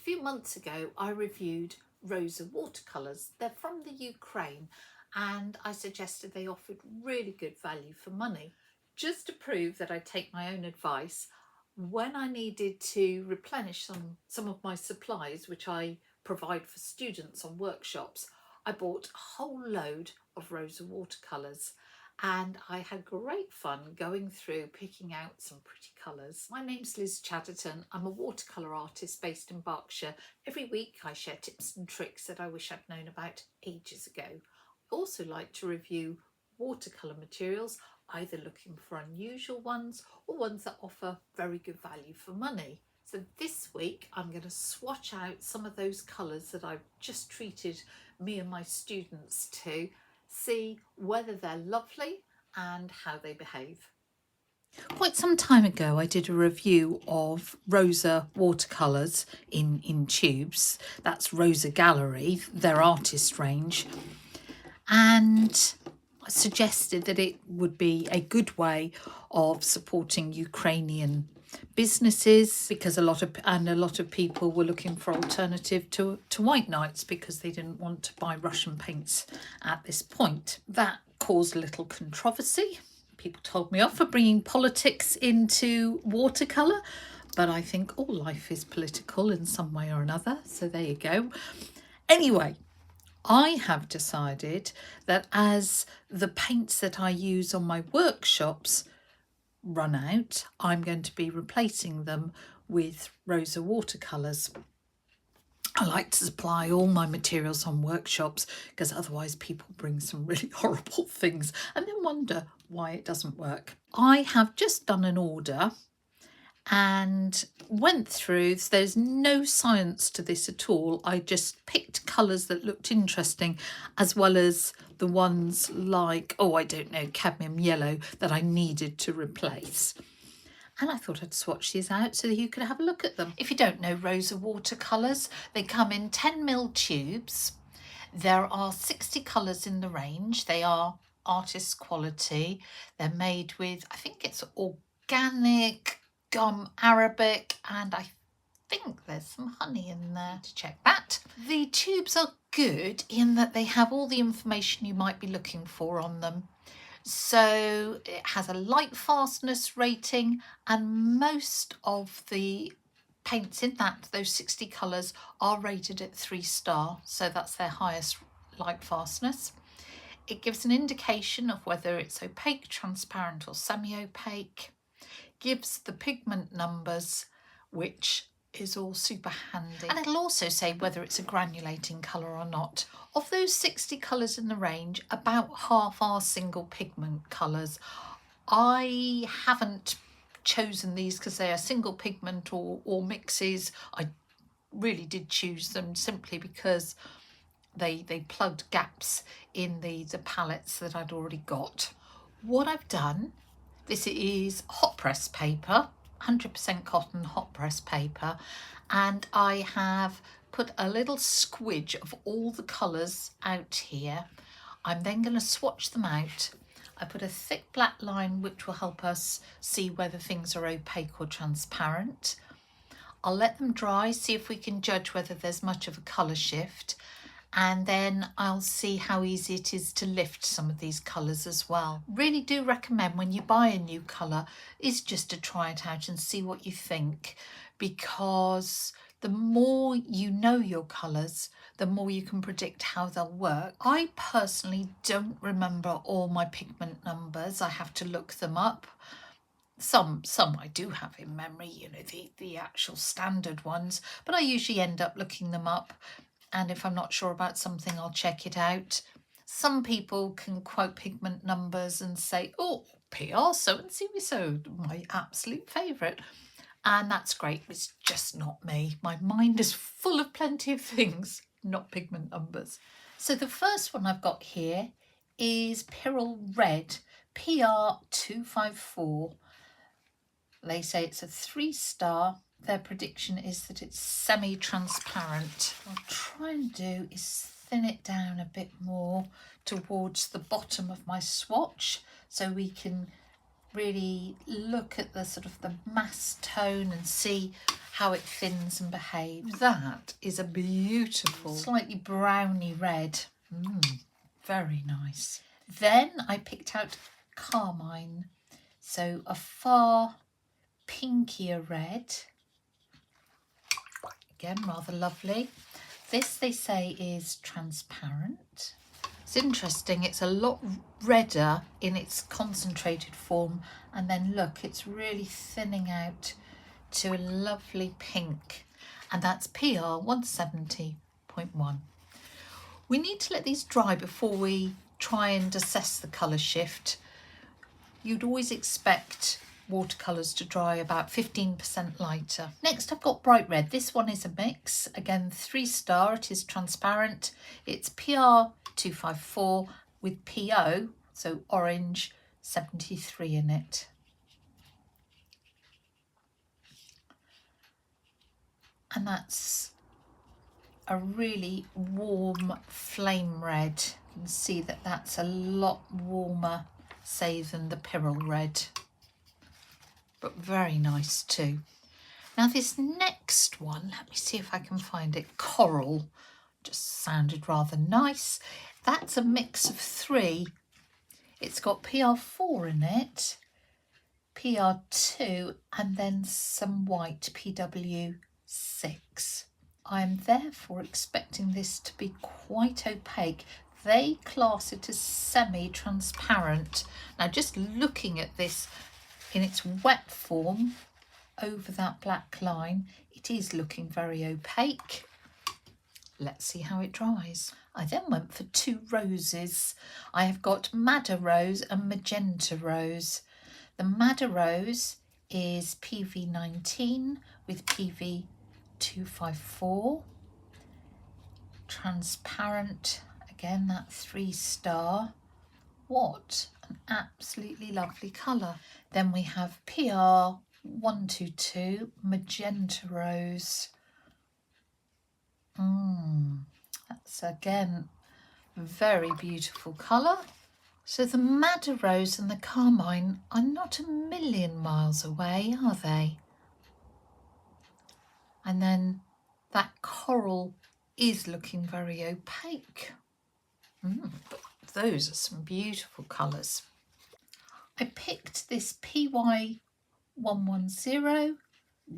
few months ago I reviewed Rosa Watercolours. They're from the Ukraine and I suggested they offered really good value for money. Just to prove that I take my own advice, when I needed to replenish some of my supplies which I provide for students on workshops, I bought a whole load of Rosa Watercolours. And I had great fun going through picking out some pretty colours. My name's Liz Chatterton. I'm a watercolour artist based in Berkshire. Every week I share tips and tricks that I wish I'd known about ages ago. I also like to review watercolour materials, either looking for unusual ones or ones that offer very good value for money. So this week I'm going to swatch out some of those colours that I've just treated me and my students to, see whether they're lovely and how they behave. Quite some time ago I did a review of Rosa watercolours in tubes. That's Rosa Gallery, their artist range, and I suggested that it would be a good way of supporting Ukrainian businesses, because a lot of people were looking for alternative to white knights because they didn't want to buy Russian paints at this point. That caused a little controversy. People told me off for bringing politics into watercolour, but I think all life is political in some way or another, so there you go. Anyway, I have decided that as the paints that I use on my workshops run out, I'm going to be replacing them with Rosa watercolours. I like to supply all my materials on workshops because otherwise people bring some really horrible things and then wonder why it doesn't work. I have just done an order and went through, so there's no science to this at all. I just picked colours that looked interesting, as well as the ones like, cadmium yellow that I needed to replace. And I thought I'd swatch these out so that you could have a look at them. If you don't know Rosa watercolours, they come in 10ml tubes. There are 60 colours in the range. They are artist quality. They're made with, I think it's organic gum arabic, and I think there's some honey in there, to check that. The tubes are good in that they have all the information you might be looking for on them. So it has a light fastness rating, and most of the paints in those 60 colours are rated at 3-star, so that's their highest light fastness. It gives an indication of whether it's opaque, transparent or semi-opaque. Gives the pigment numbers, which is all super handy, and it'll also say whether it's a granulating colour or not. Of those 60 colours in the range, about half are single pigment colours. I haven't chosen these because they are single pigment or mixes. I really did choose them simply because they plugged gaps in the palettes that I'd already got. What I've done, this is hot press paper, 100% cotton hot press paper, and I have put a little squidge of all the colours out here. I'm then going to swatch them out. I put a thick black line which will help us see whether things are opaque or transparent. I'll let them dry, see if we can judge whether there's much of a colour shift, and then I'll see how easy it is to lift some of these colours as well. Really do recommend when you buy a new colour is just to try it out and see what you think, because the more you know your colours, the more you can predict how they'll work. I personally don't remember all my pigment numbers. I have to look them up. Some I do have in memory, you know, the actual standard ones, but I usually end up looking them up. And if I'm not sure about something, I'll check it out. Some people can quote pigment numbers and say, oh, PR so-and-so, my absolute favourite. And that's great. It's just not me. My mind is full of plenty of things, not pigment numbers. So the first one I've got here is Pyrolle Red, PR254. They say it's a 3-star. Their prediction is that it's semi-transparent. What I'll try and do is thin it down a bit more towards the bottom of my swatch so we can really look at the sort of the mass tone and see how it thins and behaves. That is a beautiful, slightly browny red. Very nice. Then I picked out Carmine, so a far pinkier red. Again, rather lovely. This, they say, is transparent. It's interesting, it's a lot redder in its concentrated form, and then look, it's really thinning out to a lovely pink, and that's PR 170.1. We need to let these dry before we try and assess the colour shift. You'd always expect watercolours to dry about 15% lighter. Next I've got bright red. This one is a mix, again 3-star, it is transparent. It's PR 254 with PO, so orange, 73 in it. And that's a really warm flame red. You can see that that's a lot warmer, say, than the Pyrolle Red, but very nice too. Now this next one, let me see if I can find it, Coral, just sounded rather nice. That's a mix of 3. It's got PR4 in it, PR2, and then some white, PW6. I am therefore expecting this to be quite opaque. They class it as semi-transparent. Now just looking at this in its wet form over that black line, it is looking very opaque. Let's see how it dries. I then went for 2 roses. I have got Madder Rose and Magenta Rose. The Madder Rose is PV19 with PV254. Transparent, again that 3-star. What an absolutely lovely colour. Then we have PR 122 Magenta Rose. That's again a very beautiful colour. So the Madder Rose and the Carmine are not a million miles away, are they? And then that Coral is looking very opaque. But those are some beautiful colours. I picked this PY110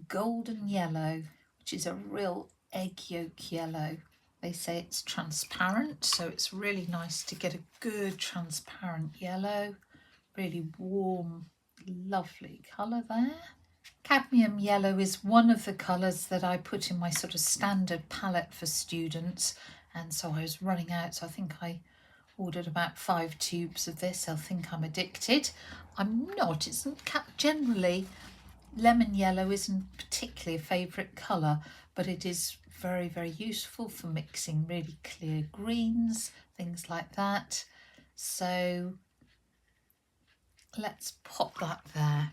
Golden Yellow, which is a real egg yolk yellow. They say it's transparent, so it's really nice to get a good transparent yellow. Really warm, lovely colour there. Cadmium Yellow is one of the colours that I put in my sort of standard palette for students, and so I was running out, so I think I ordered about 5 tubes of this. I think I'm addicted. I'm not. It's generally, lemon yellow isn't particularly a favourite colour, but it is very, very useful for mixing really clear greens, things like that. So let's pop that there.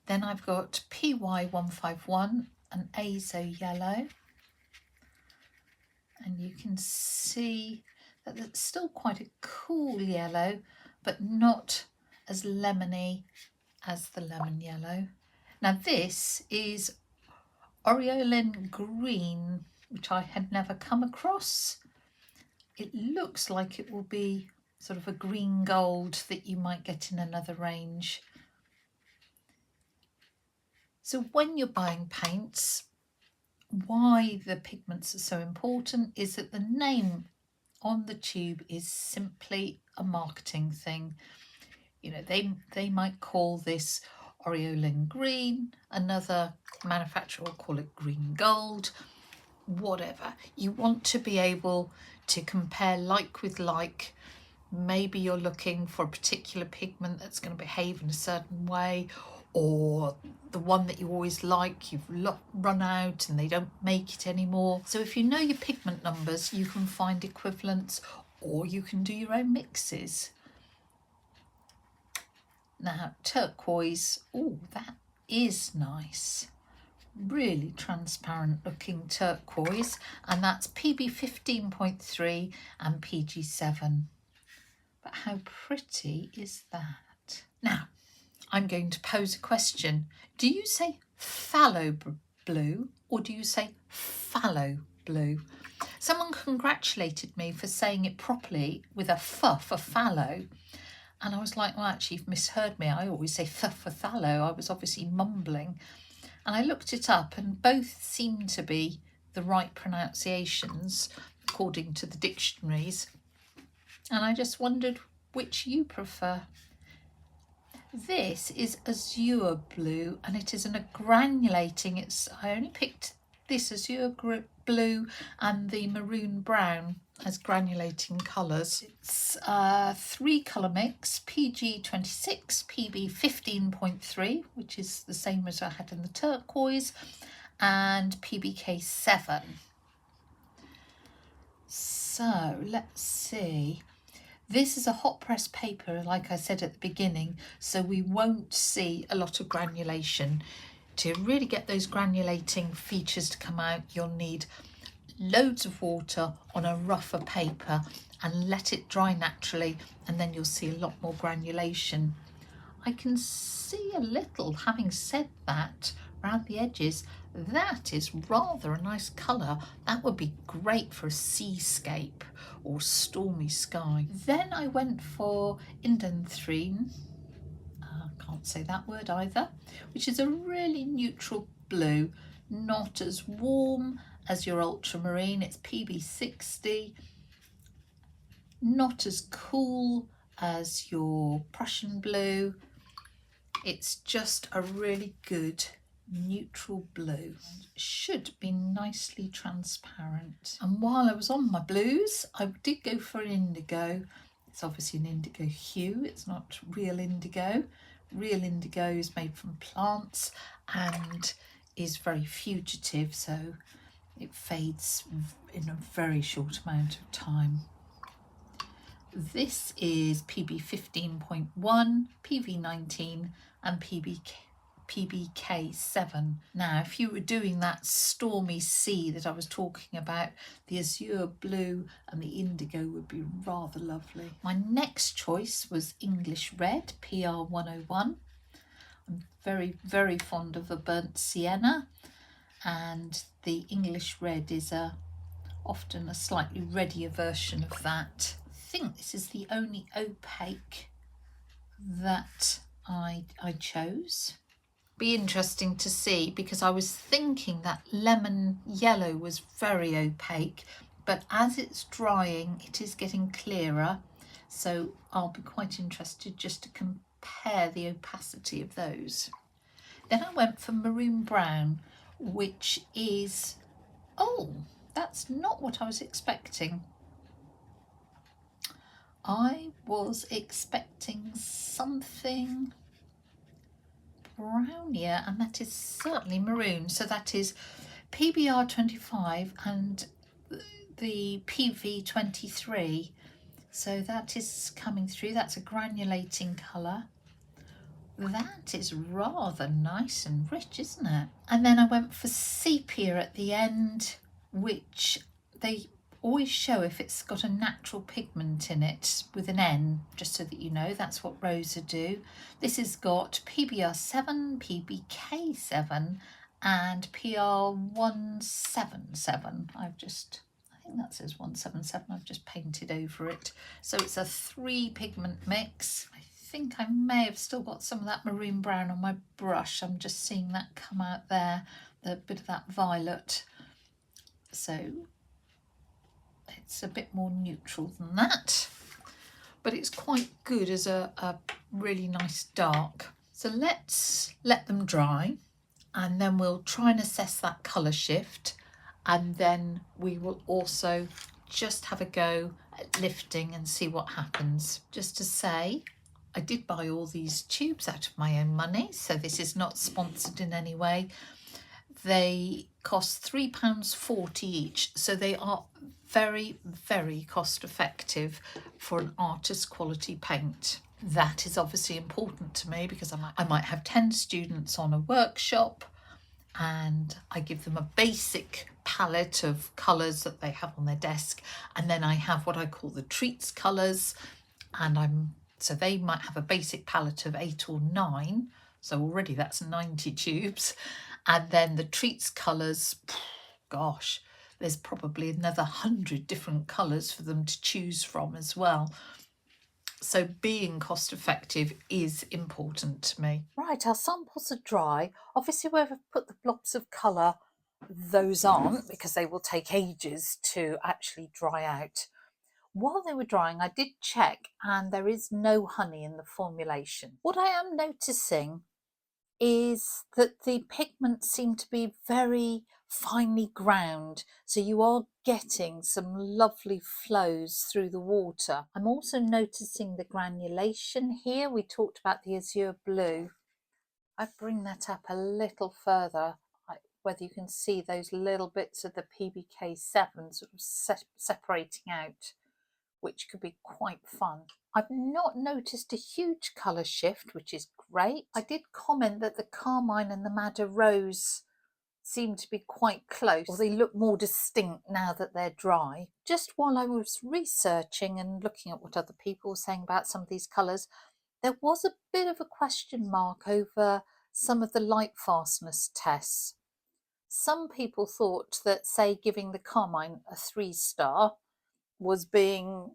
Then I've got PY151 and Azo Yellow, and you can see that it's still quite a cool yellow, but not as lemony as the lemon yellow. Now this is Aureolin Green, which I had never come across. It looks like it will be sort of a green gold that you might get in another range. So when you're buying paints, why the pigments are so important is that the name on the tube is simply a marketing thing. You know, they might call this Aureolin Green, another manufacturer will call it green gold, whatever. You want to be able to compare like with like. Maybe you're looking for a particular pigment that's going to behave in a certain way, or the one that you always like, you've run out and they don't make it anymore. So if you know your pigment numbers, you can find equivalents, or you can do your own mixes. Now, turquoise, oh, that is nice. Really transparent looking turquoise, and that's PB 15.3 and PG7. But how pretty is that? Now, I'm going to pose a question. Do you say phallus blue, or do you say phthalo blue? Someone congratulated me for saying it properly with a f for fallow. And I was like, well, actually, you've misheard me. I always say f for fallow. I was obviously mumbling. And I looked it up and both seem to be the right pronunciations according to the dictionaries. And I just wondered which you prefer. This is Azure Blue, and it is a granulating. I only picked this Azure Blue and the Maroon Brown as granulating colours. It's a 3-colour mix, PG26, PB 15.3, which is the same as I had in the Turquoise, and PBK 7. So let's see. This is a hot press paper, like I said at the beginning, so we won't see a lot of granulation. To really get those granulating features to come out, you'll need loads of water on a rougher paper and let it dry naturally, and then you'll see a lot more granulation. I can see a little, having said that, around the edges. That is rather a nice colour. That would be great for a seascape or stormy sky. Then I went for Indanthrene, can't say that word either, which is a really neutral blue, not as warm as your ultramarine. It's PB60, not as cool as your Prussian blue. It's just a really good neutral blue. Should be nicely transparent. And while I was on my blues, I did go for an indigo. It's obviously an indigo hue, it's not real indigo. Real indigo is made from plants and is very fugitive, so it fades in a very short amount of time. This is PB 15.1, PV 19 and PBK 7. Now, if you were doing that stormy sea that I was talking about, the Azure Blue and the Indigo would be rather lovely. My next choice was English Red, PR 101. I'm very, very fond of a burnt sienna, and the English Red is often a slightly reddier version of that. I think this is the only opaque that I chose. Be interesting to see, because I was thinking that lemon yellow was very opaque, but as it's drying it is getting clearer, so I'll be quite interested just to compare the opacity of those. Then I went for Maroon Brown, which is, oh, that's not what I was expecting. I was expecting something brownier, and that is certainly maroon. So that is PBR 25 and the PV 23. So that is coming through. That's a granulating colour. That is rather nice and rich, isn't it? And then I went for Sepia at the end, which they always show if it's got a natural pigment in it with an N, just so that you know. That's what Rosa do. This has got PBR 7, PBK 7 and PR 177. I think that says 177. I've just painted over it. So it's a 3 pigment mix. I think I may have still got some of that Maroon Brown on my brush. I'm just seeing that come out there, the bit of that violet. So it's a bit more neutral than that, but it's quite good as a really nice dark. So let's let them dry, and then we'll try and assess that colour shift, and then we will also just have a go at lifting and see what happens. Just to say, I did buy all these tubes out of my own money, so this is not sponsored in any way. They cost £3.40 each, so they are very, very cost effective for an artist quality paint. That is obviously important to me, because I might have 10 students on a workshop and I give them a basic palette of colours that they have on their desk, and then I have what I call the treats colours, and so they might have a basic palette of 8 or 9, so already that's 90 tubes. And then the treats colours, gosh, there's probably another 100 different colours for them to choose from as well. So being cost effective is important to me. Right, our samples are dry. Obviously where we've put the blobs of colour, those aren't, because they will take ages to actually dry out. While they were drying, I did check and there is no honey in the formulation. What I am noticing is that the pigments seem to be very finely ground, so you are getting some lovely flows through the water. I'm also noticing the granulation here. We talked about the Azure Blue. I bring that up a little further, whether you can see those little bits of the PBK7 sort of separating out, which could be quite fun. I've not noticed a huge colour shift, which is great. I did comment that the Carmine and the Magenta Rose seem to be quite close, or they look more distinct now that they're dry. Just while I was researching and looking at what other people were saying about some of these colours, there was a bit of a question mark over some of the light fastness tests. Some people thought that, say, giving the Carmine a 3-star was being,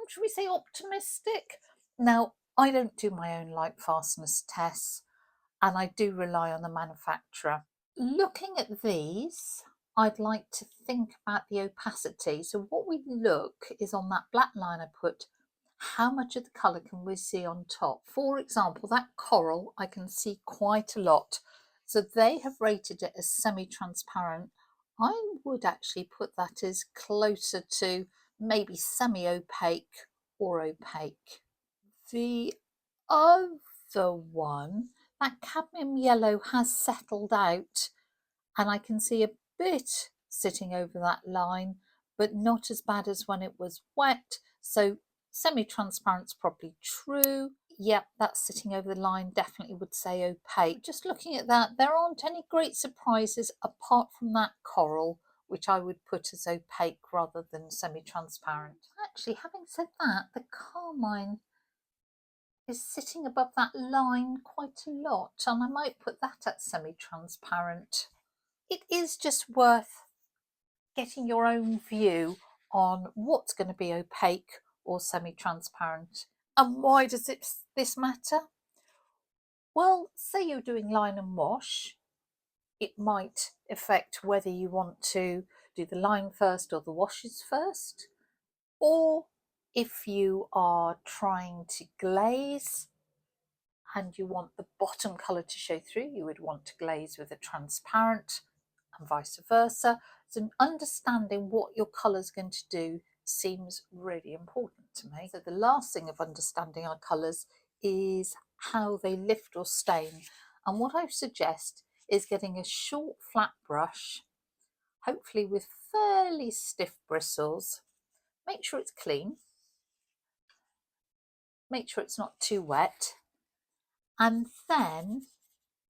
should we say, optimistic? Now, I don't do my own light fastness tests, and I do rely on the manufacturer. Looking at these, I'd like to think about the opacity. So what we look is on that black line I put, how much of the colour can we see on top? For example, that coral, I can see quite a lot. So they have rated it as semi-transparent. I would actually put that as closer to maybe semi-opaque or opaque. The other one, that cadmium yellow has settled out, and I can see a bit sitting over that line, but not as bad as when it was wet. So semi-transparent's probably true. Yep, that's sitting over the line, definitely would say opaque. Just looking at that, there aren't any great surprises apart from that coral, which I would put as opaque rather than semi-transparent. Actually, having said that, the Carmine is sitting above that line quite a lot, and I might put that at semi-transparent. It is just worth getting your own view on what's going to be opaque or semi-transparent. And why does this matter? Well, say you're doing line and wash, it might affect whether you want to do the line first or the washes first. Or if you are trying to glaze and you want the bottom colour to show through, you would want to glaze with a transparent, and vice versa. So understanding what your colour is going to do seems really important to me. So the last thing of understanding our colours is how they lift or stain. And what I suggest is getting a short flat brush, hopefully with fairly stiff bristles. Make sure it's clean. Make sure it's not too wet. And then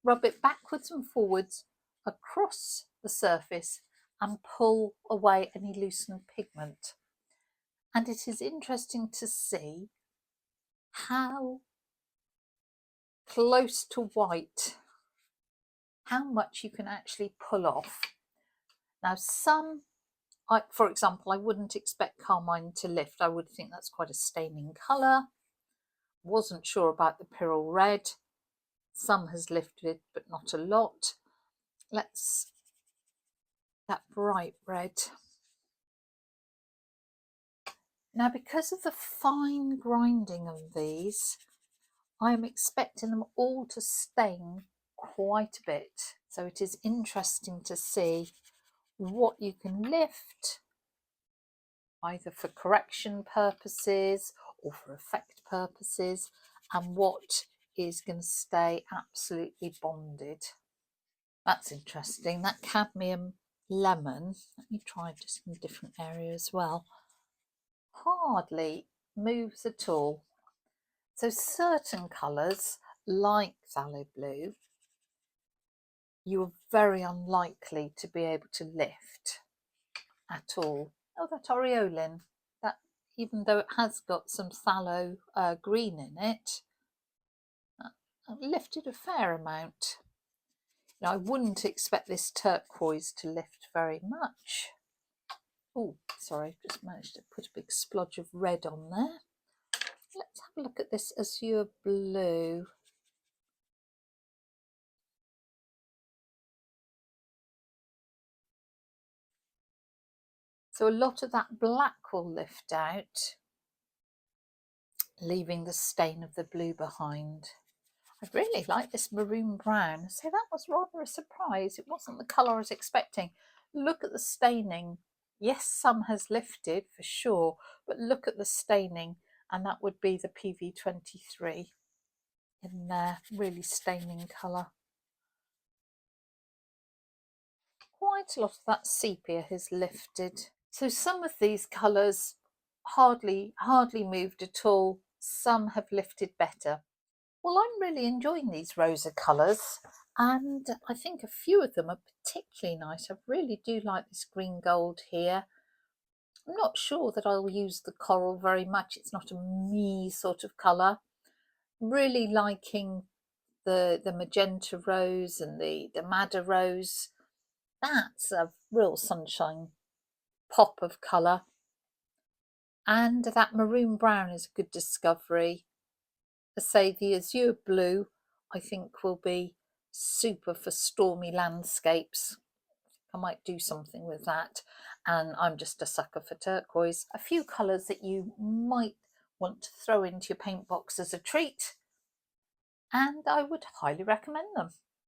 rub it backwards and forwards across the surface and pull away any loosened pigment. And it is interesting to see how close to white, how much you can actually pull off. Now some, for example, I wouldn't expect Carmine to lift. I would think that's quite a staining colour. Wasn't sure about the Pyrolle Red. Some has lifted, but not a lot. Let's, that bright red. Now, because of the fine grinding of these, I am expecting them all to stain quite a bit. So it is interesting to see what you can lift, either for correction purposes or for effect purposes, and what is going to stay absolutely bonded. That's interesting. That Cadmium Lemon, let me try just in a different area as well, hardly moves at all. So certain colours, like Phthalo Blue, you are very unlikely to be able to lift at all. Oh, that Aureolin, that, even though it has got some phthalo green in it, lifted a fair amount. Now, I wouldn't expect this turquoise to lift very much. Oh, sorry, just managed to put a big splodge of red on there. Let's have a look at this Azure Blue. So a lot of that black will lift out, leaving the stain of the blue behind. I really like this maroon brown. So that was rather a surprise. It wasn't the colour I was expecting. Look at the staining. Yes, some has lifted for sure, but look at the staining, and that would be the PV23 in there, really staining colour. Quite a lot of that sepia has lifted. So some of these colours hardly moved at all. Some have lifted better. Well, I'm really enjoying these Rosa colours, and I think a few of them are particularly nice. I really do like this green gold here. I'm not sure that I'll use the coral very much. It's not a me sort of colour. Really liking the Magenta Rose and the Madder Rose. That's a real sunshine pop of colour. And that maroon brown is a good discovery. I say the Azure Blue I think will be super for stormy landscapes. I might do something with that. And I'm just a sucker for turquoise. A few colours that you might want to throw into your paint box as a treat, and I would highly recommend them.